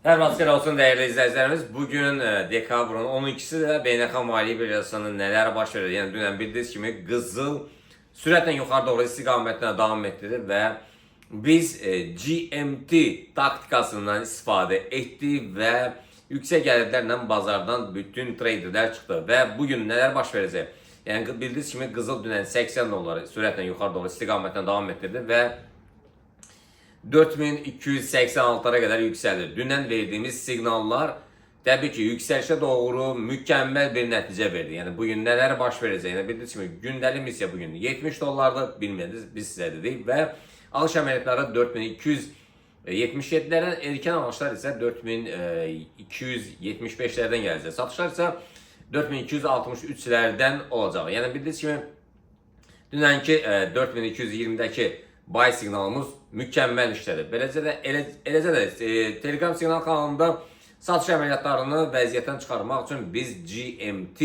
Hər vaxt xeyir olsun dəyərli izləyicilərimiz. Bugün dekabrın 12-si də Beynəlxalq Maliyyə Birjasının nələr baş verir? Yəni dünən bildiyiniz kimi qızıl sürətlə yuxarı doğru istiqamətlə davam etdirir və biz GMT taktikasından istifadə etdik və yüksək gəlirlərlə bazardan bütün traderlər çıxdı və bugün nələr baş verəcək? Yəni bildiyiniz kimi qızıl dünən 80 dollar sürətlə yuxarı doğru istiqamətlə davam etdirdi və 4286'lara kadar yükseldi. Dünden verdiğimiz signallar tabii ki yükselişe doğru mükemmel bir netice verdi. Yani bugün neler baş vereceğini bildiğiniz gibi gündelik misya bugün 70 dolarda bilmediniz biz size dedik ve alış ameliyatları 4277'lerden erken alışlar ise 4275'lerden gelecek. Satışlar ise 4263'lerden olacak. Yani bildiğiniz gibi dünenki 4220'deki buy signalımız mükemmel işlədi. Eləcə də Telegram signal kanalında satış əməliyyatlarını vəziyyətdən çıxarmaq üçün biz GMT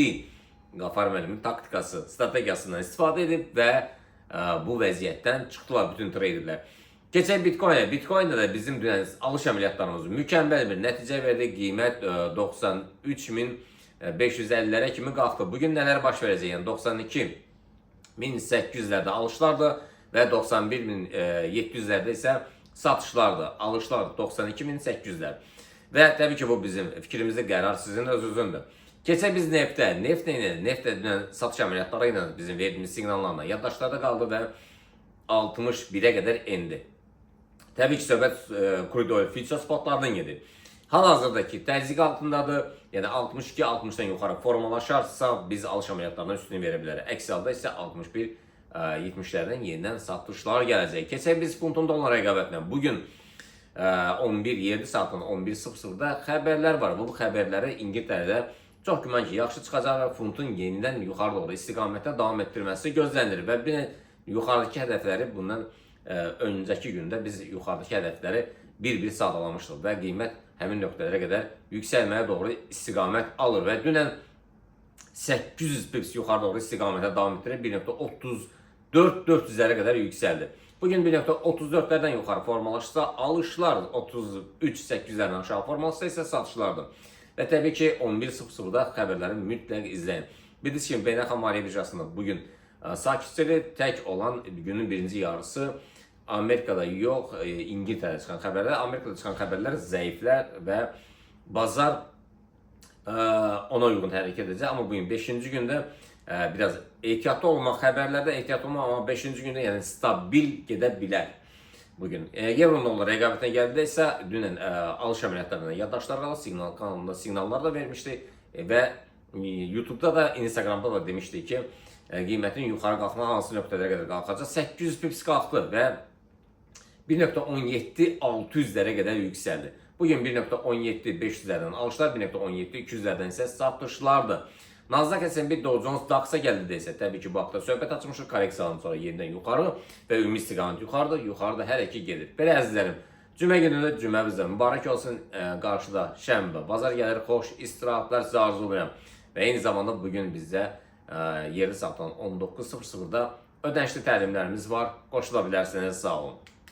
Qafar müəllimin taktikası, strategiyasından istifadə edib və bu vəziyyətdən çıxdılar bütün traderlər. Keçək Bitcoin'e. Bitcoin'de de bizim dünən alış əməliyyatlarımız mükemmel bir nəticə verdi. Qiymət 93.550'lərə kimi qalxdı. Bugün nələr baş verəcək? Yəni 92.800'lərdə alışlardı ve 91.700'lerde ise satışlardı, alışlardı 92.800'ler. Ve tabii ki bu bizim fikrimizde qərar sizin özünüzdür. Keçək biz neftə. Neft neydi? Neft dünən satış əməliyyatları ilə bizim verdiğimiz signallarla yaddaşlarda qaldı ve 61'e kadar indi. Tabii ki söhbət crude oil future spotlardan gedir. Hal-hazırdakı təzyiq altındadır. Yəni 62-60'dan yuxarı formalaşarsa biz alış əməliyyatlarına üstünlük verə bilərik. Əks halda isə 71-70'lerden yeniden satışlar gələcək. Keçək biz funtun dollar rəqabətlə. Bugün 11:07 saatın 11:00'da xəbərlər var. Bu xəbərləri İngiltərədə çox güman ki yaxşı çıxacaq və funtun yenidən yuxarı doğru istiqamətdə davam etdirməsi gözlənilir və bir yuxarıdakı hədəfləri bundan öncəki gündə biz yuxarıdakı hədəfləri bir sadalamışdıq və qiymət həmin nöqtələrə qədər yüksəlməyə doğru istiqamət alır və dünən 800 pips yuxarı doğru istiqamətə davam etdirib 1.34-400'lərə qədər yüksəldi. Bugün 1.34'lərdən yuxarı formalaşsa alışlar 33-800'lərdən aşağı formalaşsa isə satışlardır. Və təbii ki 11:00'da xəbərləri mütləq izləyin. Bildiyiniz kimi Beynəlxalq Maliyyə Birjasında bugün sakitçilik tək olan günün birinci yarısı Amerikada yox, İngiltərədə çıxan xəbərlər. Amerikada çıxan xəbərlər zəiflər və bazar ona uygun hərəkət edəcək. Amma bugün 5-ci gündə biraz ehtiyatlı olmaq, xəbərlərdə ehtiyatlı olmaq, amma 5-ci gündə yəni stabil gedə bilər. Bugün Euro dollar rəqabətinə gəldidə isə dünən alış əməliyyatlarına yaddaşlar qaldı. Signal kanalında signallar da vermişdik və YouTube'da da, Instagram'da da demişdik ki qiymətin yuxarı qalxma hansı nöqtələrə qədər qalxacaq. 800 pips qalxdı və 1.17-600'lərə qədər yüksəldi. Bugün 1.17-500'lərdən alışlar, 1.17-200'lərdən isə satışlardı. Nasdaq S&P Dow Jones DAX-a gəldi isə təbii ki bu haqda söhbət açmışıq. Korreksiyadan sonra yenidən yuxarı və ümumi istiqamət yuxarıdır. Yuxarıda hər iki gedir. Belə əzizlərim, cümə günündə cümləmizdə mübarək olsun. Qarşıda şənbə, bazar gəlir, xoş istirahatlar sizə arzulayıram. Və eyni zamanda bugün bizdə yerli saatdan 19:00'da ödənişli təlimlərimiz var. Qoşula bilərsiniz. Sağ olun.